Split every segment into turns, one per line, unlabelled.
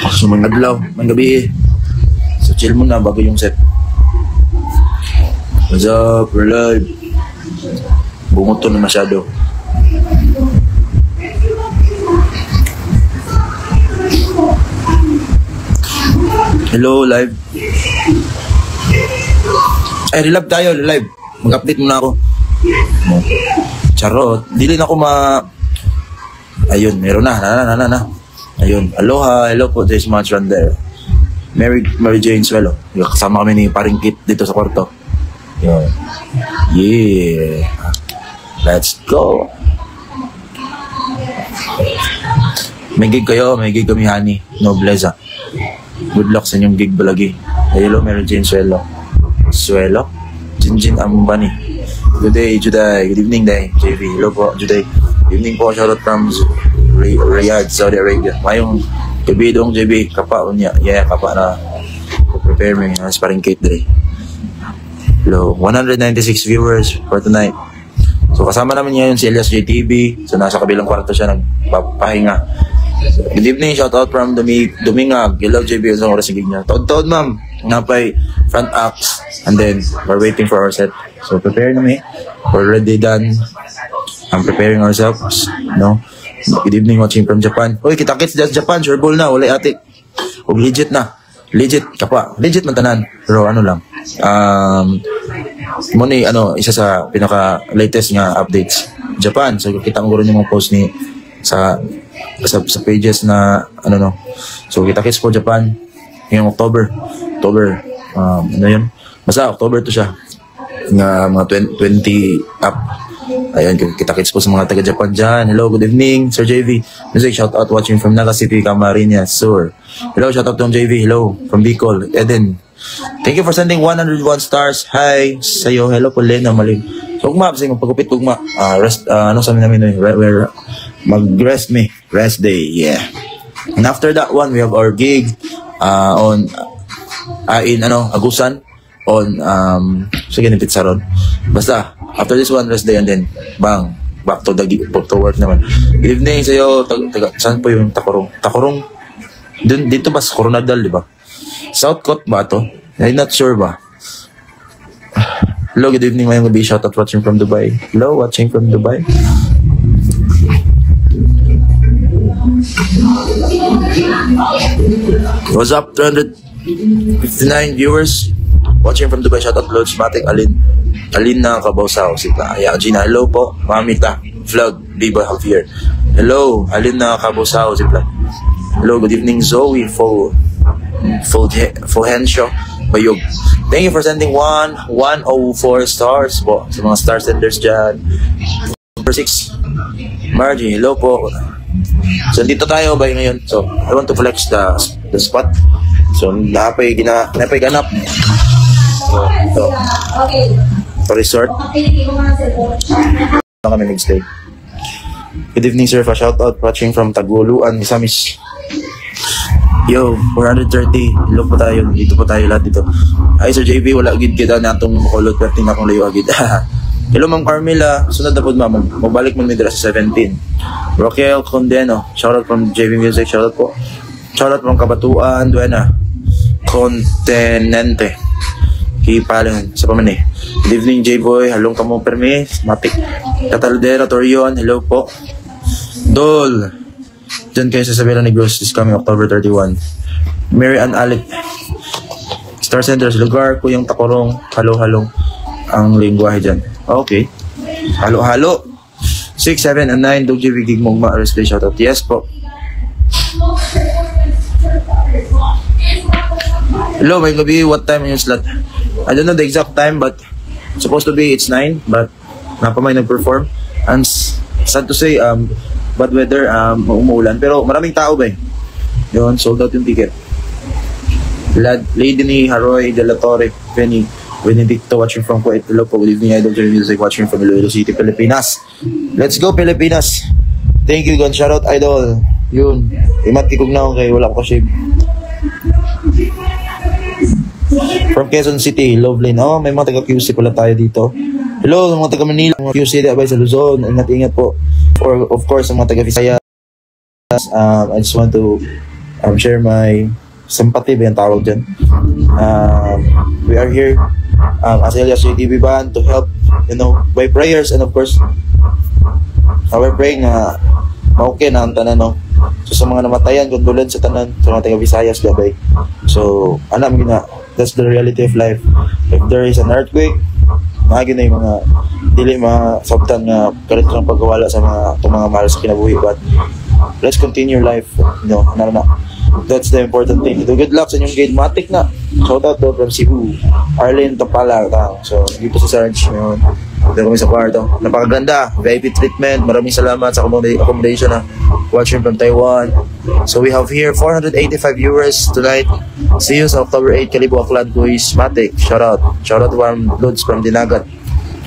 So, mga adlaw, mga gabi. So, chill muna bago yung set. What's up? We're live. Bungot to na masyado. Hello, live. Ay, relive tayo, relive. Mag-update muna ako. Charot. Dili na ako Ayun, meron na. Ayun. Aloha, hello po. There's much run there. Mary Jane Swello. Kasama kami ni Paring Kit dito sa kwarto. Yun. Yeah. Let's go. May gig kayo. May gig kami, honey. Nobleza. Good luck sa inyong gig balagi. Hello, Mary Jane Swello. Swello? Jinjin Ambani. Good day, Juday. Good evening, day. JV. Hello po, Juday. Good evening po. Shoutout from Riyadh, Saudi Arabia. Mayong gabi doong JB. Kapa unya. Yeah, kapa na. Prepare me. Mas paring Kate day. Hello. 196 viewers for tonight. So kasama namin ngayon si Elias JTV. So nasa kabilang kwarto siya nagpapahinga. So, good evening. Shoutout from Dumingag. Hello, JB. Sa oras sigig niya. Toad, ma'am. Napay front acts. And then, we're waiting for our set. So, prepare na me. We're already done. I'm preparing ourselves. No? Good evening, watching from Japan. Uy, kita-kits just Japan. Sure ball na. Wala atik. O, legit na. Legit. Kapa. Legit man tanan. Pero ano lang. Muna isa sa pinaka-latest nga updates. Japan. So, kita mo rin yung mga post ni sa pages na So, kita-kits po Japan. Ngayong October. Ano yun? Basta October to siya. Mga 20 up. Ayun, kita-kits po sa mga taga-Japan dyan. Hello, good evening, Sir JV. Music, shout out watching from Naga City, Camarines, Sur. Hello, shout out to JV. Hello, from Bicol, Eden. Thank you for sending 101 stars. Hi, sa'yo. Hello po, Lena Maling. So, kung sa pagkupit, rest, sabi namin, we're mag-rest rest day, yeah. And after that one, we have our gig in Agusan on sige ni Pizzaron. Basta after this one rest day and then bang back to work naman. Good evening sa iyo. Saan po yung Takurong? Dito ba sa Coronadal, di ba? South Coast ba to? I'm not sure ba. Hello, good evening, mayong gabi. Shout out watching from Dubai. Hello, watching from Dubai. What's up, 359 viewers watching from Dubai. Shout out Lodge Matic, Alin na Kabawsaw, sila. Gina, hello po. Mamita, vlog, Biba Javier. Hello, Alin na Kabawsaw, sila. Hello, good evening, Zoe Fulgencio Bayog. Thank you for sending 104 stars po sa mga star senders dyan. Number 6, Margie, hello po. So, dito tayo ba ngayon? So, I want to flex the spot. So, napay ganap. So, ito. Ito resort. Ito kami nag-stay. Good evening, sir. Shout out watching from Taguluan, Misamis. Yo, 430. Hello po tayo. Dito po tayo lahat dito. Ay, Sir JB, wala agad kita na itong makulot. Pero tingnan kong layo agad. Hello, Ma'am Carmela. Sunod na po, ma'am. Magbalik mo nila sa 17. Roquel Condeno. Shoutout from JV Music. Shoutout po. Shoutout from Kabatuan. Duena. Continente. Kipaling. Sa paman eh. Good evening, J-Boy. Halong kamo permi. Matik. Cataldera Torion. Hello po. Dol. Diyan kayo sa Sabela Negros this coming October 31. Mary Ann Alec. Star Centers. Lugar ko yung Takurong. Halo-halong ang lingwahe dyan. Okay. Halo-halo. 6, 7, and 9. Dog JV Gig Mogma. Respect shoutout. Yes po. Hello, may gabi. What time in your slot? I don't know the exact time, but supposed to be it's 9. But napamay nag-perform. And sad to say, bad weather, umuulan. Pero maraming tao ba eh. Yun, sold out yung ticket. Lady ni Haroy De La Torre, Benedicto watching from Kuwait. Hello po, good evening, Idol Jerry Music watching from Iloilo City, Pilipinas. Let's go, Pilipinas. Thank you, God. Shoutout, Idol. Yun. Imat kikog na ako kay wala ko shave. From Quezon City, Loveland. Oh, may mga taga-QC pala tayo dito. Hello, mga taga-Manila, mga QC, abay sa Luzon. Ingat-ingat po. Or, of course, ang mga taga-Visaya. I just want to share my sympathy ba yung tawag dyan. We are here as Elias JTV Band to help, by prayers, and of course, we're praying na okay na ang tanan, no? So sa mga namatayan, condolence sa tanan, sa mga taga-Visayas, gabay. So, alam na, that's the reality of life. If there is an earthquake, maagi na yung mga dili mga sabtan na kalit ng pagkawala sa mga mahal sa kinabuhi, but let's continue life, that's the important thing. So, good luck sa inyong gate. Matik na, shout out to from Cebu, Arlene Topala. So dito sa Sarge ngayon, dito kami sa kwarto, napakaganda, VIP treatment. Maraming salamat sa accommodation na watching from Taiwan. So we have here 485 viewers tonight. See you sa October 8, Kalibo Aklan Kuis, Matik. Shout out from Lods from Dinagat.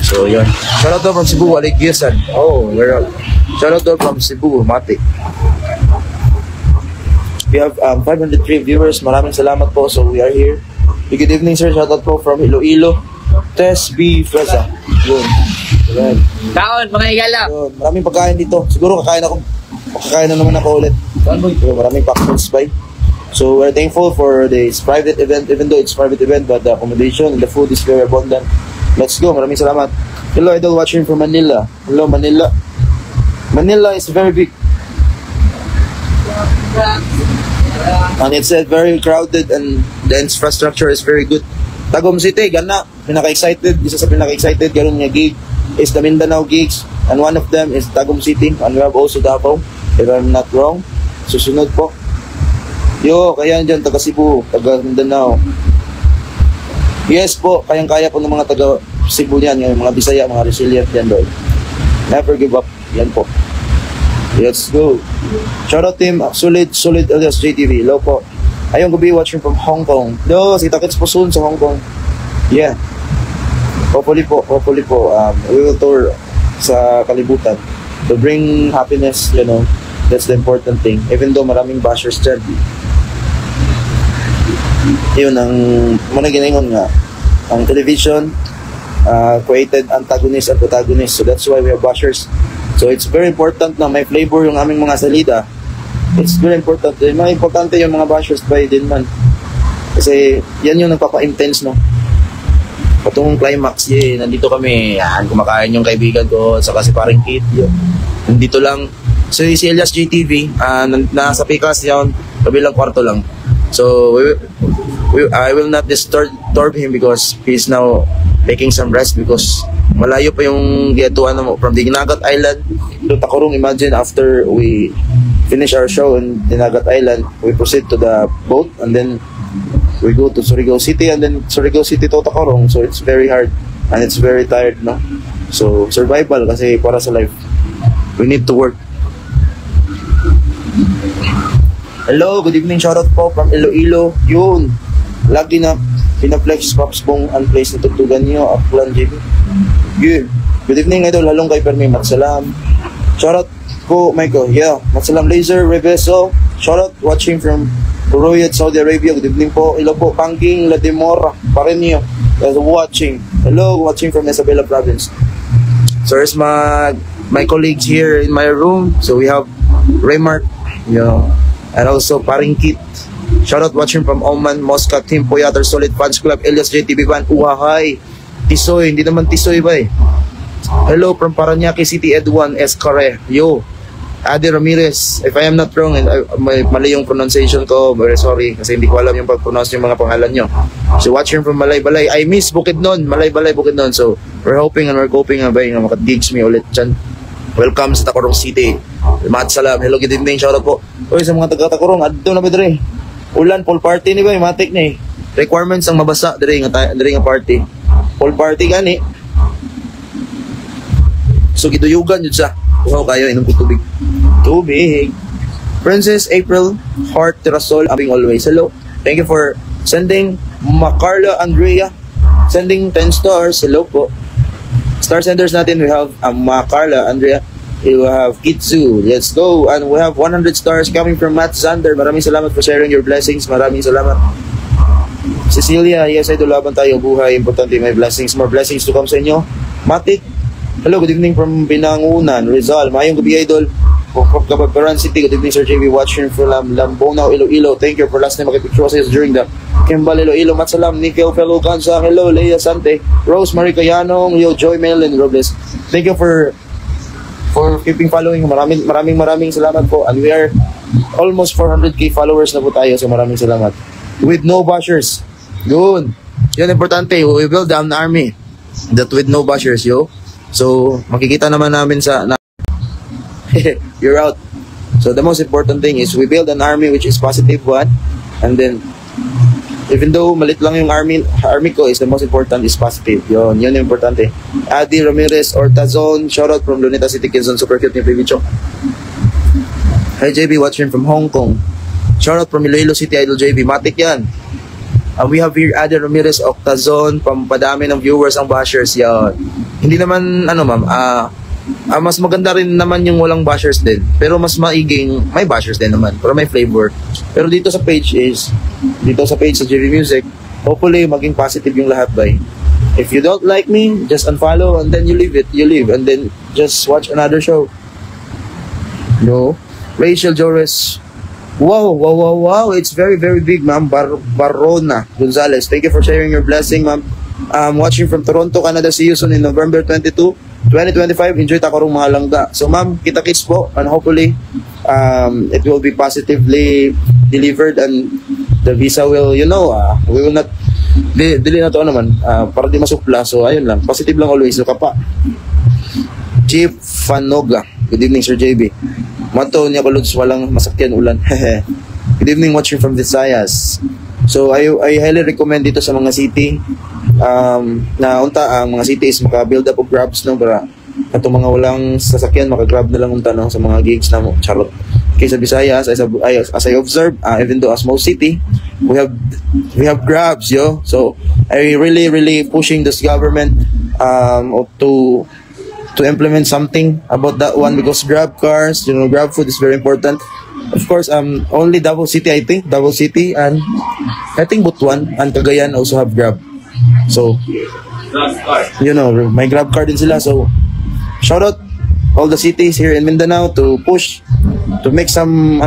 So yun, shout out from Cebu, Alik Yusan. Oh, we're out. Shout out from Cebu, Matik. We have 503 viewers. Maraming salamat po. So we are here. Good evening, sir. Shout out po from Iloilo. Tess B. Freza. Yun.
Taon, mga igala.
Yun. Maraming pagkain dito. Siguro kakain na naman ako ulit. So, maraming packets by. So we're thankful for this private event, even though it's private event, but the accommodation and the food is very abundant. Let's go. Maraming salamat. Hello, idol watching from Manila. Hello, Manila. Manila is very big. And it's very crowded and the infrastructure is very good. Tagum City, gana, pinaka-excited, isa sa pinaka-excited ganun nga gig is the Mindanao gigs, and one of them is Tagum City, and we have also Davao, if I'm not wrong. Susunod po. Yo, kaya dyan, taga Cebu, taga Mindanao. Yes po, kayang-kaya po ng mga taga Cebu yan, yung mga Bisaya, mga resilient yan doon. Never give up, yan po. Let's go. Shout out team, solid Elias JTV. Hello po. Ayong gabi watching from Hong Kong. No, si Takits po soon sa Hong Kong. Yeah. Hopefully po, we will tour sa kalibutan to bring happiness, that's the important thing. Even though maraming bashers dyan. Yun ang managinangon nga. Ang television created antagonist and protagonist. So that's why we have bashers. So it's very important na may flavor yung aming mga salida. It's very important. Mga importante yung mga bashers by din man. Kasi yan yung nagpapa-intense, no? Patungong climax, nandito kami. Yan, kumakain yung kaibigan ko, saka si paring Kit. Nandito lang. So si Elias JTV, nasa Pikas yun, kabilang kwarto lang. So I will not disturb him because he's now taking some rest because malayo pa yung giyatuan mo from Dinagat Island to Tacorong. Imagine after we finish our show in Dinagat Island, we proceed to the boat and then we go to Surigao City and then Surigao City to Tacorong. So it's very hard and it's very tired, no? So survival kasi para sa life. We need to work. Hello, good evening. Shoutout po from Iloilo. Yun. Lagi na pinaplex Pops Bong Unplaced na tugtugan niyo. Aklan JB. Yeah. Good evening, idol. Halong kay Permi Matsalam. Shoutout ko, Michael. Yeah. Matsalam Laser Rebeso. Shoutout watching from Riyadh, Saudi Arabia. Good evening po. Hello po, Pangking Ladimora. Parenyo. Watching. Hello, watching from Isabela Province. So there's my colleagues here in my room. So we have Raymart, and also Paring Kit. Shoutout watching from Oman, Muscat, Team Poyater, Solid Fans Club, Elias JTV Band, Uhahay, Tisoy, hindi naman Tisoy ba eh. Hello from Paranaque City, Edwan Escare. Yo, Adi Ramirez. If I am not wrong, and may mali yung pronunciation ko, very sorry, kasi hindi ko alam yung pag-pronounce yung mga pangalan nyo. So watching from Malay-Balay, I miss Bukidnon, Malay-Balay, Bukidnon. So we're hoping and we're hoping na makadigs me ulit dyan. Welcome sa Tacorong City. Salam. Hello, good evening. Shoutout po. Uy, sa mga taga-Tacorong, adto na ba dire? Ulan, pool party ni ba? Matik ni. Requirements ang mabasa dire nga party. Pool party gani. So giduyugan jud sa. Wow, kayo inom ko tubig. Tubig. Princess April Heart Tirasol, abing always. Hello. Thank you for sending Macarla Andrea. Sending 10 stars. Hello po. Star senders natin, we have Macarla Andrea. We have Kitsu. Let's go. And we have 100 stars coming from Matt Zander. Maraming salamat for sharing your blessings. Maraming salamat. Cecilia, yes, idol, laban tayo. Buhay, importante, may blessings. More blessings to come sa inyo. Matik. Hello, good evening from Binangunan, Rizal. Mayong gabi, idol. from Cababaran City. Good evening, Sir JB. Watching from Lambonao, Iloilo. Thank you for last time makipicture sa during the Kimbal, Iloilo. Matsalam, Nickel, Fellow Kansa. Hello, Leia Sante. Rose Marie Cayanong, Yo, Joy Melon Robles. Thank you for keeping following. Maraming salamat po. And we are almost 400k followers na po tayo. So maraming salamat. With no bashers. Yun. Yan importante. We build an army that with no bashers, yo. So, makikita naman namin sa... You're out. So, the most important thing is we build an army which is positive one. And then, even though malit lang yung army ko, is the most important is positive. Yun yung importante. Adi Ramirez Ortazon, shoutout from Luneta City, Quezon. Super cute yung Pibicho. Hi JB, watching from Hong Kong. Shoutout from Iloilo City, Idol JB. Matik yan. We have here Adi Ramirez Octazon, pampadami ng viewers ang bashers. Yan. Hindi naman, ma'am, mas maganda rin naman yung walang bashers din. Pero mas maiging, may bashers din naman. Pero may flavor. Pero dito sa page sa JV Music, hopefully maging positive yung lahat, bay. If you don't like me, just unfollow and then you leave it. You leave and then just watch another show. No. Rachel Jores. Wow. It's very, very big, ma'am. Barona Gonzalez. Thank you for sharing your blessing, ma'am. Watching from Toronto, Canada. See you soon in November 22, 2025. Enjoy takarong mga langga. So, ma'am, kita-kits po. And hopefully, it will be positively delivered and the visa will, we will not, dili na to naman, para di masupla. So, ayun lang. Positive lang always. So, kapa. Chief Fanoga. Good evening, Sir JB. Mato niya kuluds, walang masakyan ulan. Good evening, watching from Visayas. So, I highly recommend dito sa mga city na unta ang mga city is maka-build up of grabs no, para itong mga walang sasakyan maka-grab na lang unta no, sa mga gigs na mo. Charot. Okay, sa Visayas, as I observe, even though a small city, we have grabs, yo. So, I really pushing this government to implement something about that one because grab cars, grab food is very important. Of course, only Davao City, I think, and I think Butuan and Cagayan also have grab. So, may grab car din sila. So, shout out all the cities here in Mindanao to push, to make some,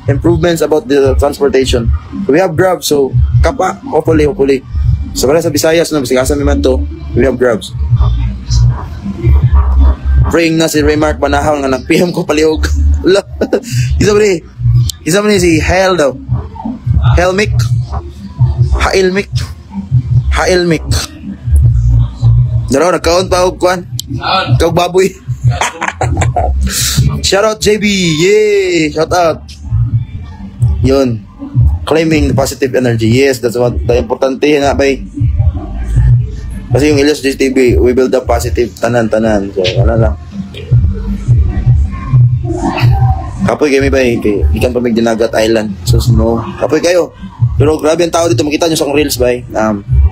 improvements about the transportation. We have grab, so, kapa, hopefully. So, para sa Visayas, Bisigasa naman to, we have grabs. Praying na si Raymark Banahaw nga nag-PM ko palihog. Isa ba ni si Hel daw. Helmic. Daro nagkaon pa og kwan. Kag baboy. Shout out JB. Yay! Shout out. Yun. Claiming the positive energy. Yes, that's what the importante na bay. Kasi yung Elias JTV, we build up positive tanan. So, lang. Kapoy kayo may ba, ikan pa may Dinagat Island. So, no. Kapoy kayo. Pero grabe ang tao dito, makita nyo sa akong reels, bay.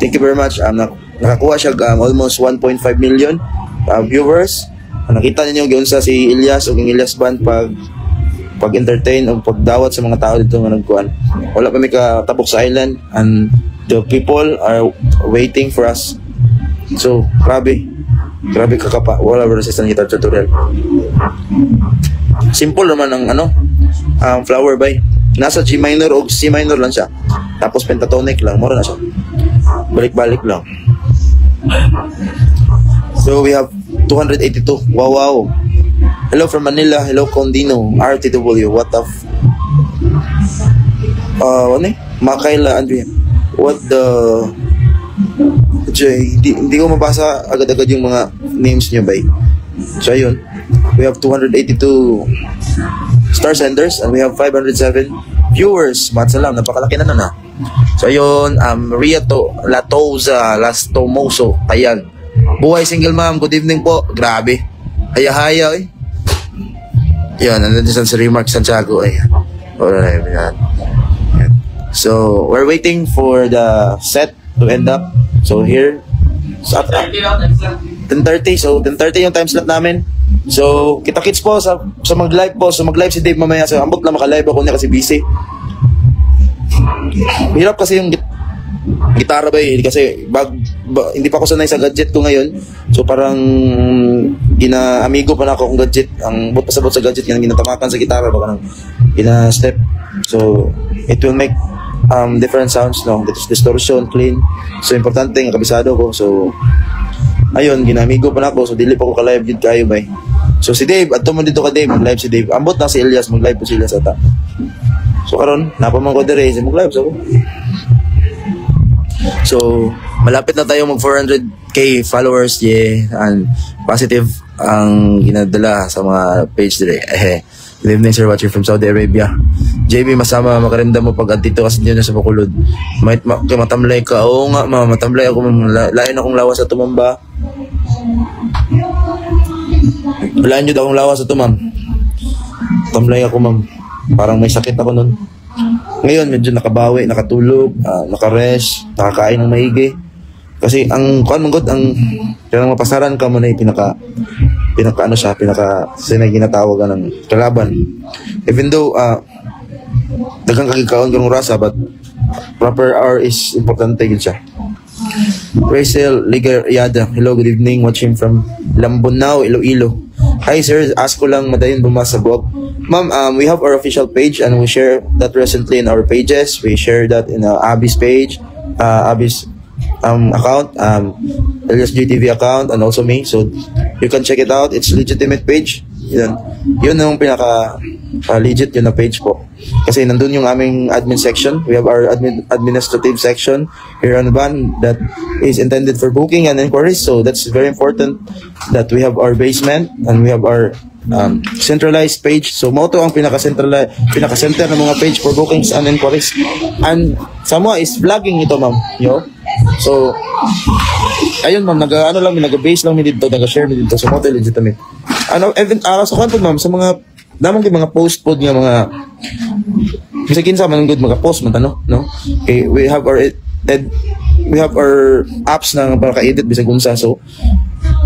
Thank you very much. Nakakuha siya almost 1.5 million viewers. Nakita niyo yung sa si Elias o yung Elias Band pag-entertain o pagdawat sa mga tao dito nga nagkuhan. Wala pa may katabok sa island and the people are waiting for us. So, grabe kakapa. Wala resistant guitar tutorial. Simple naman ang flower by. Nasa G minor o C minor lang siya. Tapos pentatonic lang. Mura na siya. Balik-balik lang. So, we have 282. Wow. Hello from Manila. Hello, Condino. RTW. What the Makaila Andrea. What the... Hindi ko mabasa agad-agad yung mga names nyo, bay. So, ayun. We have 282 star senders and we have 507 viewers. Matsalam, napakalaki na na. So, ayun. Maria Latoza Lastomoso. Ayan. Buhay single ma'am. Good evening po. Grabe. Haya-haya, eh. Yan. Nandun sa Remark Santiago. Ayan. Alright. Ayan. So, we're waiting for the set to end up. So here, 10:30. So 10:30 yung time slot namin. So kita-kits po sa mag-live po. So mag-live si Dave mamaya. So ambot lang maka-live ako niya kasi busy. Hirap kasi yung gitara ba eh. Kasi hindi pa ako sanay sa gadget ko ngayon. So parang amigo pa na ako kung gadget. Ang but pasabot sa gadget nga ginatamakan sa gitara baka nang step. So it will make different sounds, no? Distortion, clean. So importante nga kabisado ko. So ayun, ginamigo pa na ako. So dili pa ko ka-live dito kayo bay. So si Dave, ato mo dito ka Dave, mag-live si Dave. Ambot na si Elias, mag-live po si Elias ata. So karon, napaman ko dire, mag-live so. So, malapit na tayo mag 400k followers, and positive ang ginadala sa mga page dire. Good evening sir, watching from Saudi Arabia. JB, masama makarimdam mo pag dito kasi dito na sa Bacolod. Matamlay ka. Oo nga, matamlay ako. Lain akong lawas sa tumamba. Lain nyo daw akong lawas sa tumam. Tamlay ako, ma'am. Parang may sakit ako nun. Ngayon, medyo nakabawi, nakatulog, naka-rest, nakakain ng maigi. Kasi ang kuan mong ang kanang mapasaran ka mo na pinaka ginatawagan ng kalaban. Even though daghang kagikaon kang rasa, but proper hour is importante gid siya. Rachel Ligayada, hello, good evening, watching from Lambunao, Iloilo. Hi sir, ask ko lang madayon bumasabog. Ma'am, we have our official page and we share that recently in our pages. We share that in Abby's page, Abby's account, Elias GTV account, and also me. So you can check it out. It's legitimate page. Yun ang pinaka legit yun na page po. Kasi nandun yung aming admin section. We have our administrative section here on the band that is intended for booking and inquiries. So that's very important that we have our basement and we have our centralized page. So moto ang pinaka-center ng mga page for bookings and inquiries. And sama is vlogging ito, ma'am. So ayun, ma'am, nag-base lang mi dito, nag-share mi dito. So moto legitimate. So kanto, ma'am, sa mga damang mga post pod nga mga bisagin sa man good mga post man no. Okay, we have our apps na para ka-edit bisag unsa. So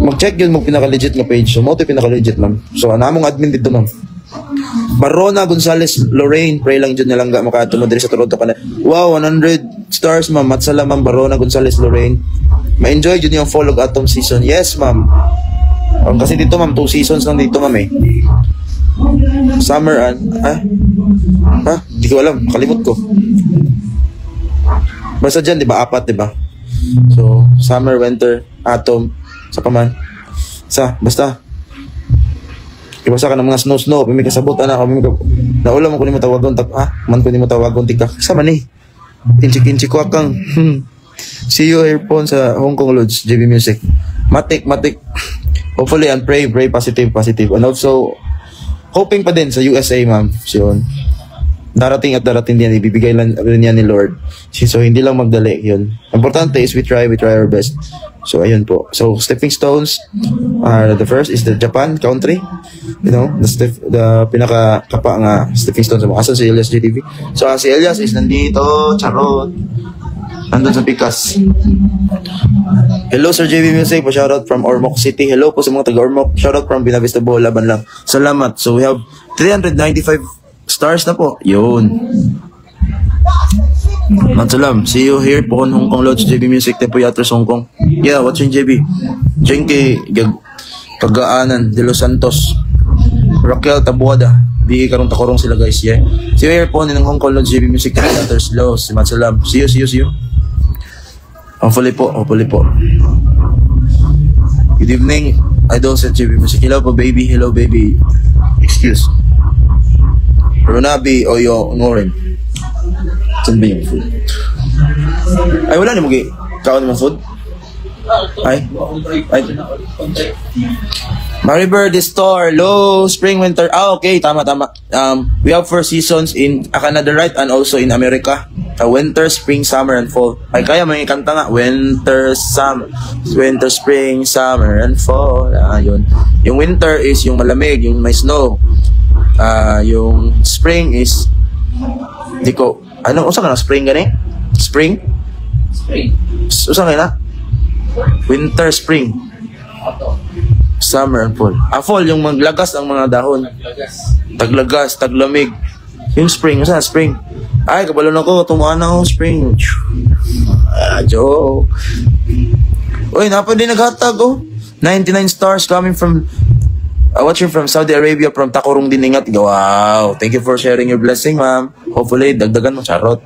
mag-check yun mo pinaka-legit nga page. So mo to pinaka-legit, ma'am. So namong admin dito, ma'am. Barona Gonzales Lorraine, pray lang dyan na lang makato mo diri sa Toronto ka na. Wow, 100 stars, ma'am. Matsala, ma'am. Barona Gonzales Lorraine. Ma-enjoy dyan yung Fall of Atom season. Yes, ma'am. Kasi dito, ma'am, 2 seasons lang dito, ma'am, Summer and di ko alam, kalimot ko. Basta dyan, di ba? 4, di ba? So, summer, winter, atom, sa paman. Basta. Ibasa ka ng mga snow. Pimi kasabot, anak. Naulam ko ni mo tawagon. Man ko ni mo tawagon. Tika. Sama ni. Inchik ko akang. See you earphone sa Hong Kong Lodge, JB Music. Matik. Hopefully, and pray positive. And also, hoping pa din sa USA, ma'am. So, darating din, ibibigay lang yan ni Lord. So, hindi lang magdali, yun. Importante is we try our best. So, ayun po. So, stepping stones, the first is the Japan country. The pinaka-kapa nga stepping stones. Asan si Elias GTV? So, si Elias is nandito, charot. Nandun sa Pikas. Hello, Sir JB Music. Shoutout from Ormoc City. Hello po sa mga taga-Ormoc. Shoutout from Binavista Bohol. Laban lang. Salamat. So, we have 395 stars na po. Yun. Mansalam. See you here po on Hong Kong Lodge, JB Music, Tempo Yatres, Hong Kong. Yeah, watching JB. Jenke Kagaanan de Los Santos. Raquel Tabuada. Di karong takorong sila, guys. Yeah. See you here po on Hong Kong Lodge, JB Music, Tempo Yatres, Los. Mansalam. See you. Hopefully po. Good evening. Idol sa JB Music. Hello po, baby. Hello, baby. Excuse. Ronabi Oyo Ngorin. Saan ba yung food? Ay, wala na magi. Kaon mo food? Ay. Maribird Store, low, spring, winter. Okay, tama. We have 4 seasons in Canada, right? And also in America. Winter, spring, summer, and fall. Ay, kaya may kanta nga. Winter, spring, summer, and fall. Yun. Yung winter is yung malamig, yung may snow. Yung spring is usang ka na spring gani? Spring? Usang ka na? Winter, spring. Summer and fall. Fall yung maglagas ang mga dahon. Taglagas, taglamig. Yung spring, usang spring. Ay, kabalon ako, tumuan ako, spring. Joke. Uy, napad din naghatag, 99 stars coming from Watching from Saudi Arabia from Takurong Diningat. Wow. Thank you for sharing your blessing, ma'am. Hopefully, dagdagan mo. Charot.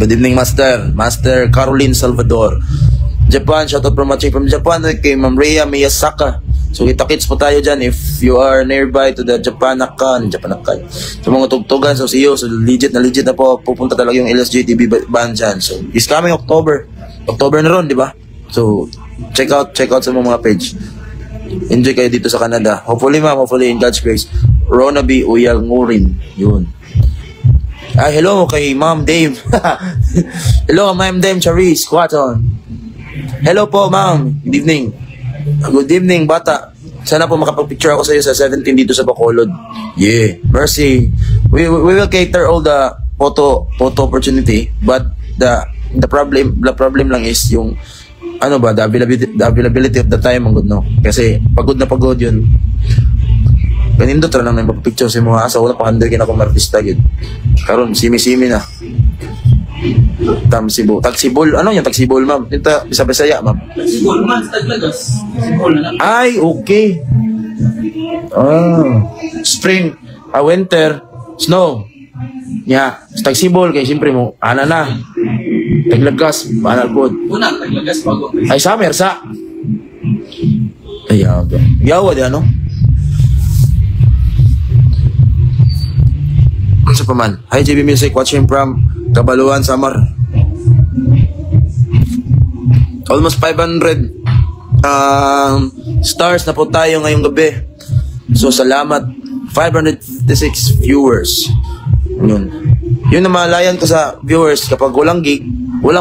Good evening, Master. Master Caroline Salvador. Japan, shoutout from watching from Japan kay Ma'am Rhea Miyasaka. So kita-kits po tayo dyan if you are nearby to the Japanakan. Sa mga tugtugan, so see you. So legit na po, pupunta talaga yung LSJ TV band dyan. So it's coming October na ron, di ba? So check out sa mga page. Enjoy kayo dito sa Canada. Hopefully ma'am, hopefully in God's grace. Rona B. Uyal Ngurin. Yun. Hello kay Ma'am Dave. Hello Ma'am Dave Charis, Quaton. Hello po, ma'am. Good evening. Good evening, bata. Sana po makapag-picture ako sa iyo sa 17 dito sa Bacolod. Yeah. Mercy. We will cater all the photo opportunity, but the problem lang is yung the availability of the time ang good, no. Kasi pagod na pagod yun. Ganindot ra lang na picture sa mga asa wala pa handle kina ko artista gyud. Karon simi-simi na. Tagsibol. Ano yung tagsibol, ma'am? Ito, Bisaya, ma'am.
Tagsibol, man, Taglagas. Tagsibol na lang.
Ay, okay. Spring, winter, snow. Yeah, tagsibol, kaya siyempre mo, na. Taglagas, banal po.
Unang Taglagas, bago.
Ay, summer, sa. Ay, yawa di ano? Ano sa paman? Hi, JB Music, watching from Kabaluan, Samar. Almost 500 stars na po tayo ngayong gabi. So, salamat. 556 viewers. Yun na malayan ko sa viewers. Kapag walang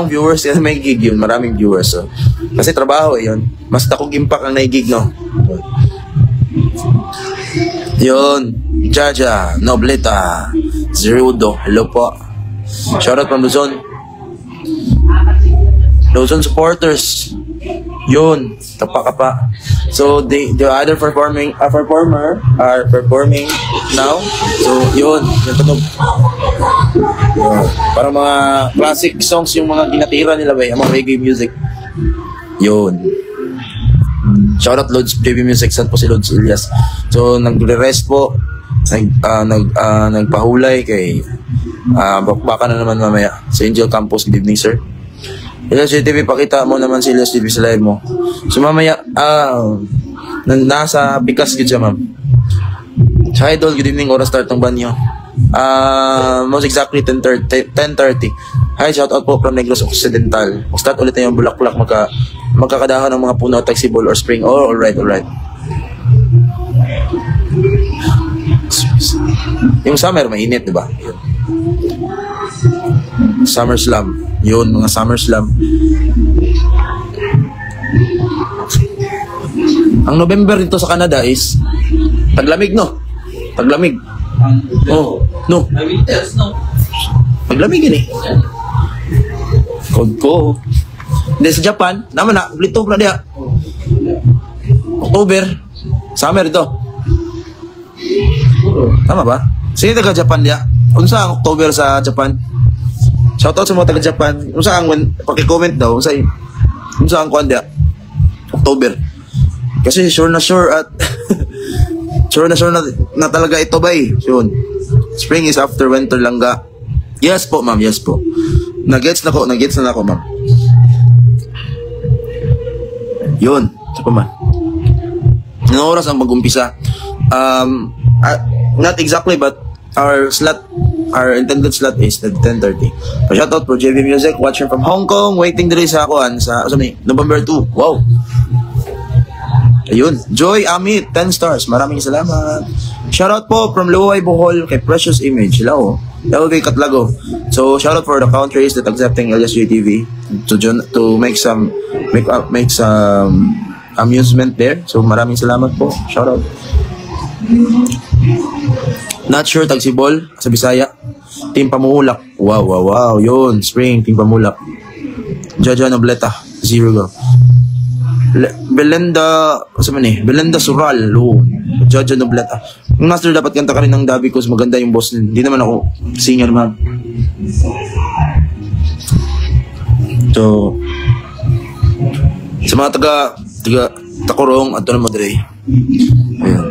viewers, yan may gig yun. Maraming viewers. So, kasi trabaho yun. Mas takong impact ang naigig, no? Yun. Jaja, Nobleta, Zerudo. Hello po. Shoutout from Luzon. Luzon supporters. Yun. Kapa. So the other performer are performing now. So yun. Yung tunog. Yun. Parang mga classic songs yung mga ginatira nila ba. Yung mga reggae music. Yun. Shoutout Lods JB Music. Saan po si Lods Elias? So nagre-rest po. Nagpahulay kay baka na naman mamaya sa Angel Campus. Good evening, sir. LSJ TV, pakita mo naman si LSJ TV sa live mo. So mamaya nasa Pikas gid siya, ma'am. Sa Idol, good evening. Oras start ng banyo. Most exactly 10:30. Hi, shout out po from Negros Occidental. Start ulit na yung bulaklak, magkakadahan ng mga puno, taxibol or spring. Oh, alright. Yung summer, mainit, diba? Yun. Summer Slam. Yun, mga Summer Slam. Ang November dito sa Canada is taglamig, no? Taglamig. Oh, no.
Winters, no?
Taglamig yun eh. Cold ko. Hindi sa Japan, naman na, blito na diya. October. Summer ito. Tama ba? Sino taga Japan diya? Unsa ang October sa Japan? Shoutout sa mga taga Japan. Unsa ang paki-comment daw unsa ang kuan diya? October. Kasi sure na at sure na talaga ito ba eh. Yun. Spring is after winter lang ga. Yes po, ma'am. Yes po. Nagets na ako, ma'am. Yun. Sa pa man. Anong oras ang mag-umpisa? Not exactly, but our intended slot is at 10:30. Pa-shoutout for JV Music, watching from Hong Kong, waiting diri sa kuan sa November 2. Wow. Ayun. Joy Amit, 10 stars. Maraming salamat. Shoutout po from Luway, Bohol kay Precious Image. Hello. Hello kay Katlago. So shoutout for the countries that accepting LSJ TV to make some amusement there. So maraming salamat po. Shoutout. Not sure tagsibol sa Bisaya. Team Pamulak. Wow. Yun. Spring, Team Pamulak. Jaja Nobleta. 0 go. Belenda Sural. Jaja Nobleta. Yung master, dapat kanta ka rin ng Dabi Cos. Maganda yung boss. Hindi naman ako singer, ma'am. So sa mga taga Takurong at Madre. Ayun.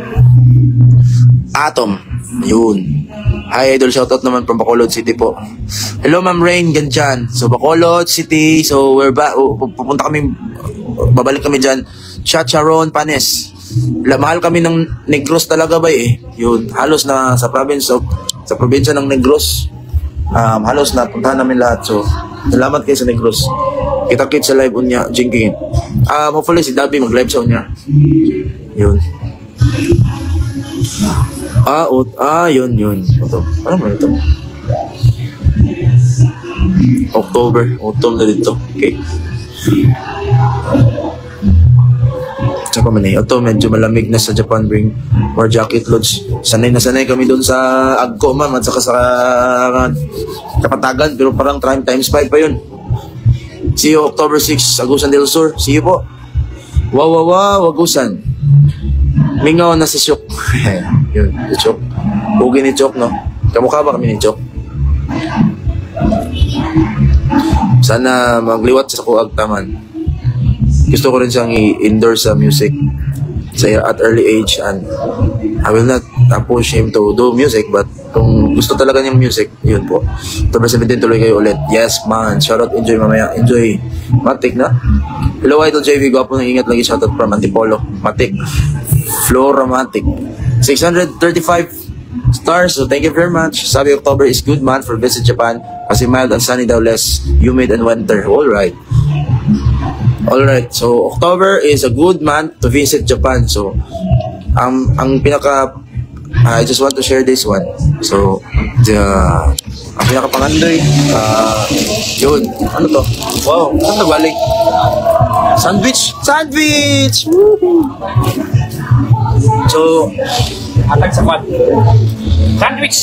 Atom. Yun. Hi, idol. Shoutout naman from Bacolod City po. Hello, Ma'am Rain. Ganyan. So, Bacolod City. So, we're back. Pupunta kami. Babalik kami dyan. Chacharon, Panes. Mahal kami ng Negros talaga ba eh. Yun. Halos na sa probinsya ng Negros. Halos na puntahan namin lahat. So, salamat kayo sa Negros. Kita-kit sa live unya. Jinking. Hopefully si Dabi mag-live sa unya. Yun. Yun. Ito. Ano mo ito? Autumn na dito. Okay. Tsaka man eh. Ito, medyo malamig na sa Japan. Bring more jacket loads. Sanay kami doon sa Agco, ma'am. At saka sa Kapatagan. Pero parang times 5 pa yun. See you October 6, Agusan del Sur. See you po. Wow, Agusan. Mingaw na si Chok. Yun, si Chok. Hugi ni Chok, no? Kamukha ba kami ni Chok? Sana magliwat sa kuag taman. Gusto ko rin siyang i-endorse sa music at early age, and I will not push him to do music, but kung gusto talaga niyang music, yun po. October 17 tuloy kayo ulit. Yes man, shoutout, enjoy mamaya. Enjoy. Matik na. Hello Idol JV, gwapo ng ingat lagi. Shoutout from Antipolo. Matik. Floramatic. 635 stars, so thank you very much. Sabi October is good month for visit Japan kasi mild and sunny daw, less humid and winter. Alright, so October is a good month to visit Japan. So ang pinaka I just want to share this one. So ang pinaka pangandoy yun, ano to? Wow, saan na balik? Sandwich! Woohoo! So
Atag sa pad. Sandwich!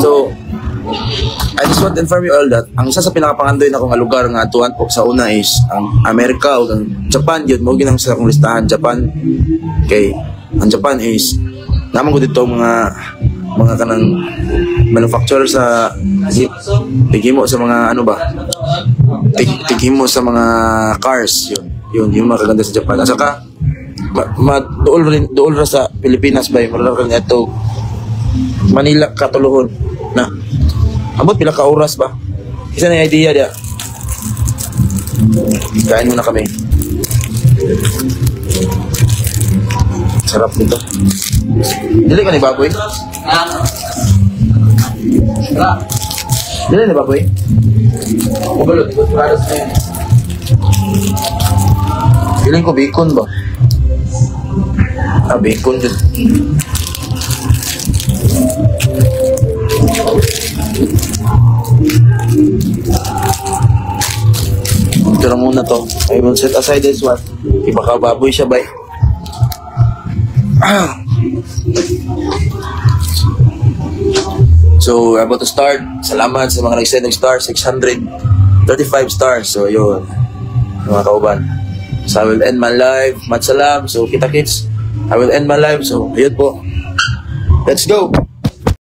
So, I just want to inform you all that ang isa sa pinakapangandoy na kong lugar nga atuan po sa una is ang Amerika o ang Japan. Yun, mo ginang sa akong listahan. Japan. Okay. Ang Japan is naman ko dito mga kanang manufacturer sa tigimo sa mga ano ba? Tigimo sa mga cars. Yun yung mga kaganda sa Japan. At saka dool ra sa Pilipinas ba yung ito Manila katuluhon na abot pila ka oras ba, isa na idea dia. Kain muna kami, sarap nito. Dili ka ni baboy, dili ni baboy kubalot feeling ko bacon ba. Bacon dyan. Ito na muna to. I will set aside this one. Iba ka baboy siya, bay. So, we're about to start. Salamat sa mga nag-send ng stars. 635 stars. So, yun. Mga kauban. So, I will end my live. Matsalam. So, kita-kits. I will end my live. So, ayun po. Let's go.